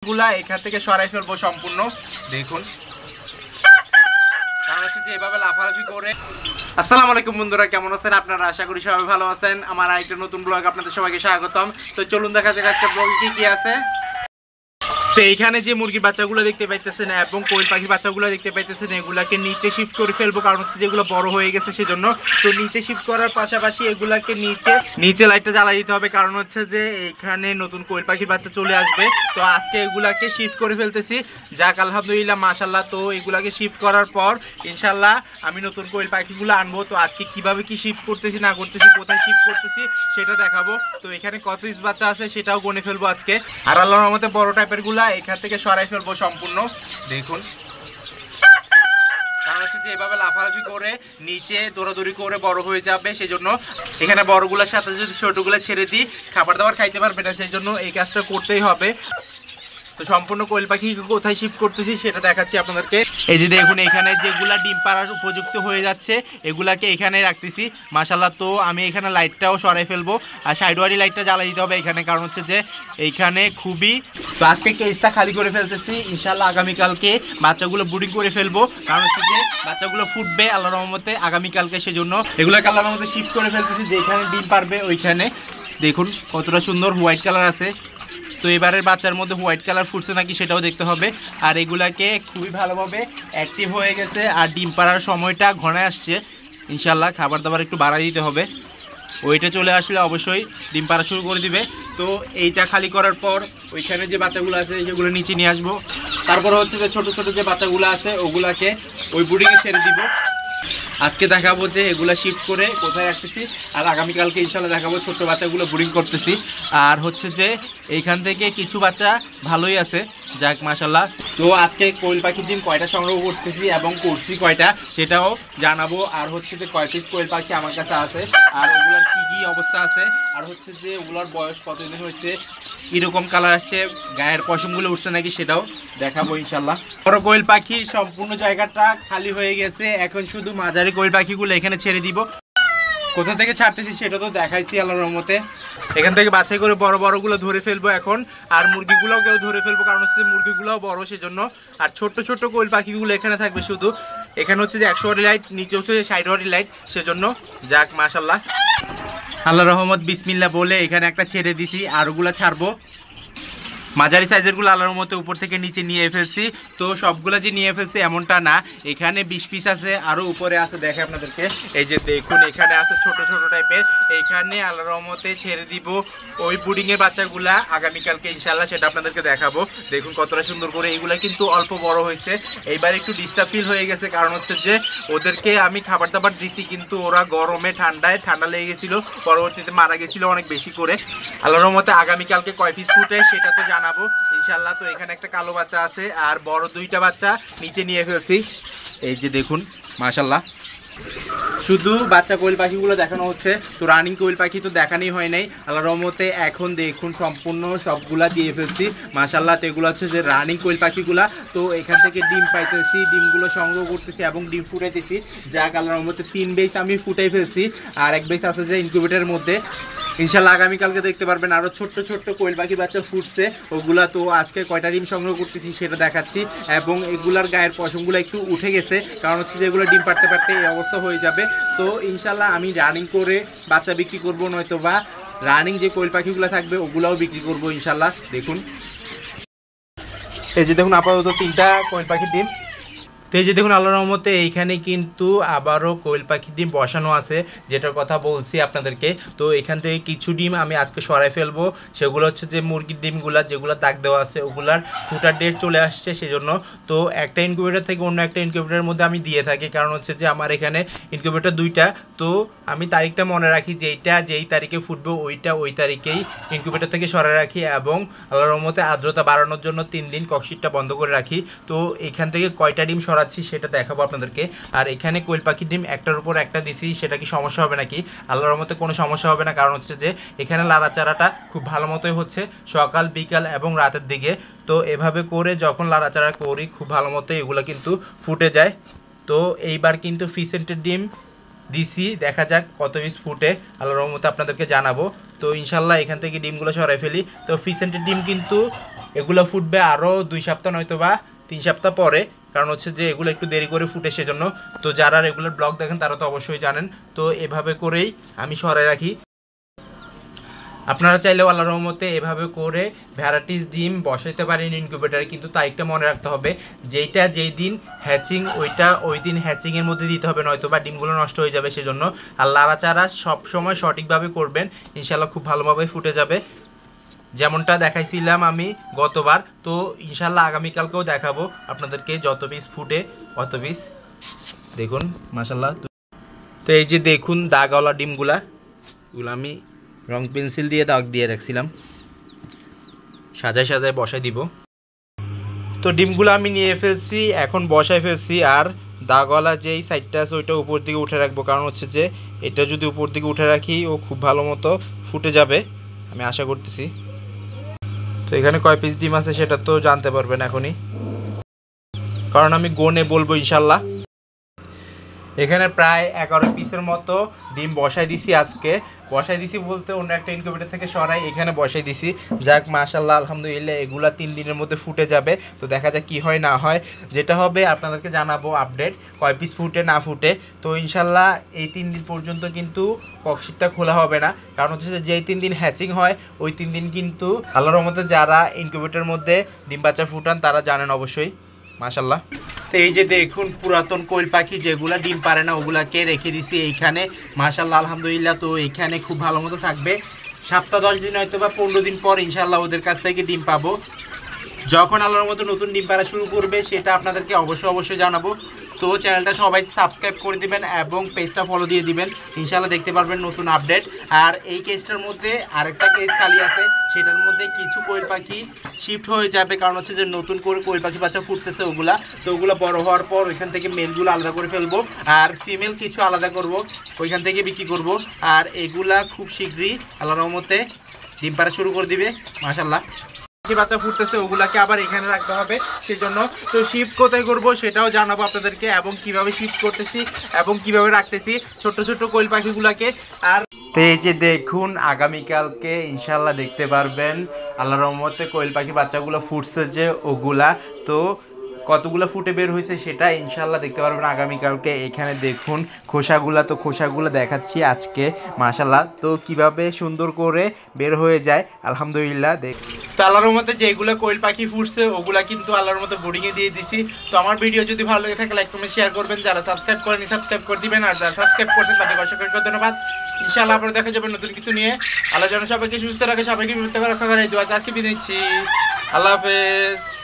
গুলা এখান থেকে সরাই ফেলবো সম্পূর্ণ। দেখুন কারণ হচ্ছে যে এভাবে লাফালাফি করে। আসসালামু আলাইকুম বন্ধুরা, কেমন আছেন আপনারা? আশা করি সবাই ভালো আছেন। আমার আরেকটা নতুন ব্লগ আপনাদের সবাইকে স্বাগতম। তো চলুন দেখা যাক আজকে ব্লগে কি কি আছে। তো এইখানে যে মুরগির বাচ্চাগুলো দেখতে পাইতেছেন এবং কোয়েল পাখির বাচ্চাগুলো দেখতে পাইতেছেন, এগুলাকে নিচে শিফট করে ফেলবো কারণ হচ্ছে যেগুলো বড় হয়ে গেছে সেজন্য। তো নিচে শিফট করার পাশাপাশি এগুলাকে নিচে লাইটটা জ্বালাই দিতে হবে কারণ হচ্ছে যে এইখানে নতুন কোয়েল পাখির বাচ্চা চলে আসবে। তো আজকে এগুলাকে শিফট করে ফেলতেছি, যাক আলহামদুলিল্লাহ মাশাল্লাহ। তো এগুলাকে শিফট করার পর ইনশাল্লাহ আমি নতুন কোয়েল পাখিগুলো আনবো। তো আজকে কিভাবে কি শিফট করতেছি না করতেছি, কোথায় শিফট করতেছি সেটা দেখাবো। তো এখানে কত পিস বাচ্চা আছে সেটাও গনে ফেলবো আজকে। আর আল্লাহর রহমতে বড় টাইপের গুলা এখান থেকে সরাই ফেলবো সম্পূর্ণ। দেখুন কারণ হচ্ছে যে এভাবে লাফালাফি করে নিচে দৌড়াদৌড়ি করে বড় হয়ে যাবে, সেই জন্য এখানে বড়গুলোর সাথে যদি ছোটগুলো ছেড়ে দিই খাবার দাবার খাইতে পারবে না, সেই জন্য এই কাজটা করতেই হবে। তো সম্পূর্ণ কোয়েল পাখি কোথায় শিফট করতেছি সেটা দেখাচ্ছি আপনাদেরকে। এই যে দেখুন এখানে যেগুলা ডিম পাড়ার উপযুক্ত হয়ে যাচ্ছে এগুলাকে এখানে রাখতেছি মাশাল্লাহ। তো আমি এখানে লাইটটাও সরাই ফেলবো আর সাইডওয়ারি লাইটটা জ্বালাই দিতে হবে এখানে, কারণ হচ্ছে যে এইখানে খুবই। তো আজকে কেসটা খালি করে ফেলতেছি, ইনশাল্লাহ আগামীকালকে বাচ্চাগুলো ব্রুডিং করে ফেলবো কারণ হচ্ছে যে বাচ্চাগুলো ফুটবে আল্লাহর রহমতে আগামীকালকে, সেজন্য এগুলোকে আল্লাহর রহমতে শিফট করে ফেলতেছি। যেখানে ডিম পারবে ওইখানে দেখুন কতটা সুন্দর হোয়াইট কালার আছে। তো এবারের বাচ্চার মধ্যে হোয়াইট কালার ফুটছে নাকি সেটাও দেখতে হবে। আর এগুলাকে খুবই ভালোভাবে অ্যাক্টিভ হয়ে গেছে আর ডিম পাড়ার সময়টা ঘনায় আসছে, ইনশাল্লাহ খাবার দাবার একটু বাড়াই দিতে হবে। ওইটা চলে আসলে অবশ্যই ডিম পাড়া শুরু করে দিবে। তো এইটা খালি করার পর ওইখানে যে বাচ্চাগুলো আছে সেগুলো নিচে নিয়ে আসবো। তারপরে হচ্ছে যে ছোটো ছোটো যে বাচ্চাগুলো আছে ওগুলাকে ওই বুডিংয়ে ছেড়ে দিব। আজকে দেখাবো যে এগুলা শিফট করে কোথায় রাখতেছি, আর আগামীকালকে ইনশাল্লাহ দেখাবো ছোট্ট বাচ্চাগুলো ব্রিডিং করতেছি। আর হচ্ছে যে এইখান থেকে কিছু বাচ্চা ভালোই আছে, যাক মাশাল্লাহ। তো আজকে কোয়েল পাখির ডিম কয়টা সংগ্রহ করতেছি এবং করছি কয়টা সেটাও জানাবো। আর হচ্ছে যে কয় পিস কোয়েল পাখি আমার কাছে আছে আর ওগুলার কী কী অবস্থা আছে, আর হচ্ছে যে ওগুলার বয়স কতদিন হয়েছে, কীরকম কালার আসছে, গায়ের পশমগুলো উঠছে নাকি সেটাও দেখাবো ইনশাল্লাহ। বড় কোয়েল পাখির সম্পূর্ণ জায়গাটা খালি হয়ে গেছে, এখন শুধু মাঝারি কোয়েল পাখিগুলো এখানে ছেড়ে দিব। কোথা থেকে ছাড়তেছি সেটা তো দেখাইছি আল্লাহর রহমতে। এখান থেকে বাছাই করে বড় বড়গুলো ধরে ফেলবো এখন, আর মুরগিগুলোও কেউ ধরে ফেলবো কারণ হচ্ছে মুরগিগুলোও বড় সেজন্য। আর ছোট্ট ছোট্ট কোয়েল পাখিগুলো এখানে থাকবে শুধু। এখানে হচ্ছে যে 100 ওয়াটের লাইট, নিচে হচ্ছে যে 60 ওয়াটের লাইট, সেজন্য যাক মাশাল্লাহ আল্লাহর রহমত বিসমিল্লাহ বলে এখানে একটা ছেড়ে দিছি। আর ওগুলো ছাড়বো মাঝারি সাইজেরগুলো আল্লাহর মতো উপর থেকে নিচে নিয়ে ফেলছি। তো সবগুলো যে নিয়ে ফেলছি এমনটা না, এখানে 20 পিস আছে, আরও উপরে আছে দেখে আপনাদেরকে। এই যে দেখুন এখানে আছে ছোট ছোট টাইপের, এইখানে আল্লাহর রহমতে ছেড়ে দিব ওই বুডিংয়ের বাচ্চাগুলা আগামীকালকে ইনশাল্লাহ, সেটা আপনাদেরকে দেখাবো। দেখুন কতটা সুন্দর করে, এইগুলা কিন্তু অল্প বড় হয়েছে। এইবার একটু ডিস্টার্ব ফিল হয়ে গেছে কারণ হচ্ছে যে ওদেরকে আমি খাবার দাবার দিছি কিন্তু ওরা গরমে ঠান্ডা লেগে গেছিলো, পরবর্তীতে মারা গেছিলো অনেক বেশি করে। আল্লাহর রহমতে আগামীকালকে কয় পিস ফুটে সেটা তো জানাবো ইনশাল্লাহ। তো এখানে একটা কালো বাচ্চা আছে আর বড় দুইটা বাচ্চা নিচে নিয়ে ফেলছি। এই যে দেখুন মাশাল্লাহ, শুধু বাচ্চা কোয়েল পাখিগুলো দেখানো হচ্ছে, তো রানিং কোয়েল পাখি তো দেখানোই হয় নাই আল্লাহর রহমতে। এখন দেখুন সম্পূর্ণ সবগুলা দিয়ে ফেলছি মাশাল্লাহ। তো এগুলো হচ্ছে যে রানিং কোয়েল পাখিগুলা। তো এখান থেকে ডিম পাইতেছি, ডিমগুলো সংগ্রহ করতেছি এবং ডিম ফুটাইতেছি, যাক আল্লাহর রহমতে 3 বেস আমি ফুটাই ফেলছি আর 1 বেস আছে যে ইনকিউবেটরের মধ্যে। ইনশাল্লাহ আগামীকালকে দেখতে পারবেন আরও ছোট্ট ছোট্ট কোয়েল পাখি বাচ্চা ফুটছে ওগুলা। তো আজকে কয়টা ডিম সংগ্রহ করতেছি সেটা দেখাচ্ছি, এবং এগুলার গায়ের পশমগুলো একটু উঠে গেছে কারণ হচ্ছে যে এগুলো ডিম পাড়তে পারতে এই অবস্থা হয়ে যাবে। তো ইনশাল্লাহ আমি রানিং করে বাচ্চা বিক্রি করবো, নয়তো বা রানিং যে কোয়েল পাখিগুলো থাকবে ওগুলাও বিক্রি করবো ইনশাল্লাহ। দেখুন এই যে দেখুন আপাতত 3টা কোয়েল পাখির ডিম। তো এই যে দেখুন আল্লাহর রহমতে এইখানে কিন্তু আবারও কোয়েল পাখির ডিম বসানো আছে, যেটার কথা বলছি আপনাদেরকে। তো এখান থেকে কিছু ডিম আমি আজকে সরাই ফেলবো, সেগুলো হচ্ছে যে মুরগির ডিমগুলো যেগুলো দাগ দেওয়া আছে ওগুলার ফুটার ডেট চলে আসছে সেজন্য। তো একটা ইনকিউবেটর থেকে অন্য একটা ইনকিউবেটরের মধ্যে আমি দিয়ে থাকি কারণ হচ্ছে যে আমার এখানে ইনকিউবেটর 2টা। তো আমি তারিখটা মনে রাখি যে এইটা যেই তারিখে ফুটবে ওইটা ওই তারিখেই ইনকিউবেটর থেকে সরাই রাখি, এবং আল্লাহর রহমতে আর্দ্রতা বাড়ানোর জন্য 3 দিন ককশিটটা বন্ধ করে রাখি। তো এখান থেকে কয়টা ডিম সরাচ্ছি সেটা দেখাবো আপনাদেরকে। আর এখানে কোয়েল পাখির ডিম একটার উপর একটা দিছি, সেটা কি সমস্যা হবে নাকি? আল্লাহর রহমতে কোনো সমস্যা হবে না, কারণ হচ্ছে যে এখানে লাড়াচাড়াটা খুব ভালো মতোই হচ্ছে সকাল বিকাল এবং রাতের দিকে। তো এভাবে করে যখন লাড়াচাড়া করি খুব ভালো মতো এগুলো কিন্তু ফুটে যায়। তো এইবার কিন্তু ফিসেন্টের ডিম দিছি, দেখা যাক কত পিস ফুটে, আল্লাহর রহমতে আপনাদেরকে জানাবো। তো ইনশাল্লাহ এখান থেকে ডিমগুলো সরাই ফেলি। তো ফিসেন্টের ডিম কিন্তু এগুলো ফুটবে আরও 2 সপ্তাহ নয়তো বা 3 সপ্তাহ পরে, কারণ হচ্ছে যে এগুলো একটু দেরি করে ফুটে সেজন্য। তো যারা রেগুলার ব্লগ দেখেন তারা তো অবশ্যই জানেন। তো এভাবে করেই আমি সরাই রাখি। আপনারা চাইলেও আল্লাহর রহমতে এভাবে করে ভ্যারাইটিস ডিম বসাইতে পারেন ইনকিউবেটারে, কিন্তু তারিখটা মনে রাখতে হবে, যেইটা যেই দিন হ্যাচিং ওইটা ওই দিন হ্যাচিংয়ের মধ্যে দিতে হবে, নয়তো বা ডিমগুলো নষ্ট হয়ে যাবে। সেজন্য আর নাড়াচাড়া সবসময় সঠিকভাবে করবেন, ইনশাল্লাহ খুব ভালোভাবে ফুটে যাবে, যেমনটা দেখাইছিলাম আমি গতবার। তো ইনশাল্লাহ আগামীকালকেও দেখাবো আপনাদেরকে, যত পিস ফুটে অত পিস। দেখুন মাশাল্লাহ। তো এই যে দেখুন দাগওয়ালা ডিমগুলা, এগুলো আমি রং পেন্সিল দিয়ে দাগ দিয়ে রাখছিলাম, সাজায় সাজায় বসাই দিব। তো ডিমগুলো আমি নিয়ে ফেলছি, এখন বসাই ফেলছি। আর দাগওয়ালা যেই সাইডটা আছে ওইটা উপর দিকে উঠে রাখবো, কারণ হচ্ছে যে এটা যদি উপর দিকে উঠে রাখি ও খুব ভালো মতো ফুটে যাবে, আমি আশা করতেছি। তো এখানে কয় পিস ডিম আছে সেটা তো জানতে পারবেন এখনই, কারণ আমি গনে বলবো ইনশাল্লাহ। এখানে প্রায় 11 পিসের মতো ডিম বসাই দিছি আজকে। বসাই দিছি বলতে অন্য একটা ইনকিউবেটর থেকে সরাই এখানে বসাই দিছি। যাক মাশাল্লাহ আলহামদুলিল্লাহ, এগুলা 3 দিনের মধ্যে ফুটে যাবে। তো দেখা যাক কি হয় না হয়, যেটা হবে আপনাদেরকে জানাবো আপডেট, কয় পিস ফুটে না ফুটে। তো ইনশাল্লাহ এই 3 দিন পর্যন্ত কিন্তু ককশিটটা খোলা হবে না, কারণ হচ্ছে যে যেই 3 দিন হ্যাচিং হয় ওই 3 দিন কিন্তু আল্লাহর রহমতে যারা ইনকিউবেটরের মধ্যে ডিম বাচ্চা ফুটান তারা জানেন অবশ্যই। মাশাল্লাহ। তো এই যে দেখুন পুরাতন কোয়েল পাখি যেগুলা ডিম পারে না ওগুলাকে রেখে দিছি এইখানে, মাশাল্লাহ আলহামদুলিল্লাহ। তো এইখানে খুব ভালো মতো থাকবে, সপ্তাহ 10 দিন হয়তো বা 15 দিন পর ইনশাল্লাহ ওদের কাছ থেকে ডিম পাবো। যখন আল্লাহর মতো নতুন ডিম পাড়া শুরু করবে সেটা আপনাদেরকে অবশ্যই জানাবো। তো চ্যানেলটা সবাই সাবস্ক্রাইব করে দিবেন এবং পেজটা ফলো দিয়ে দিবেন, ইনশাল্লাহ দেখতে পারবেন নতুন আপডেট। আর এই কেসটার মধ্যে আরেকটা কেস খালি আছে, সেটার মধ্যে কিছু কোয়েল পাখি শিফট হয়ে যাবে, কারণ হচ্ছে যে নতুন করে কোয়েল পাখি বাচ্চা ফুটতেছে ওগুলা। তো ওগুলো বড় হওয়ার পর ওইখান থেকে মেলগুলো আলাদা করে ফেলবো, আর ফিমেল কিছু আলাদা করব, ওইখান থেকে বিক্রি করব। আর এগুলা খুব শীঘ্রই আল্লাহর রহমতে ডিম পাড়া শুরু করে দিবে মাশাল্লাহ। বাচ্চা ফুটতেছে ওগুলাকে আবার এখানে রাখতে হবে, সেজন্য তো শিফট কোথায় করব সেটাও জানাবো আপনাদেরকে, এবং কিভাবে শিফট করতেছি এবং কিভাবে রাখতেছি ছোট ছোট কোয়েল পাখিগুলাকে। আর তো এই যে দেখুন আগামীকালকে ইনশাল্লাহ দেখতে পারবেন আল্লাহর রহমতে কোয়েল পাখির বাচ্চাগুলো ফুটছে যে ওগুলা। তো কতগুলো ফুটে বের হয়েছে সেটা ইনশাল্লাহ দেখতে পারবেন আগামীকালকে। এখানে দেখুন খোসাগুলা, তো খোসাগুলো দেখাচ্ছি আজকে মাশাল্লাহ। তো কিভাবে সুন্দর করে বের হয়ে যায় আলহামদুলিল্লাহ। তো আল্লাহর রহমতে যেগুলো কোয়েল পাখি ফুটছে ওগুলা কিন্তু আল্লাহর মতো বোর্ডিংয়ে দিয়ে দিছি। তো আমার ভিডিও যদি ভালো লেগে থাকে লাইক কমেন্ট শেয়ার করবেন, যারা সাবস্ক্রাইব করেনি সাবস্ক্রাইব করে দিবেন, আর যারা সাবস্ক্রাইব করছেন তাদেরকে অসংখ্য ধন্যবাদ। ইনশাআল্লাহ আপনারা দেখা যাবেন নতুন কিছু নিয়ে। আল্লাহ যেন সবাইকে সুস্থ রাখে, সবাইকে বিপদ থেকে রক্ষা করে, এই দোয়া আজকে বিদায় নিচ্ছি। আল্লাহ হাফেজ।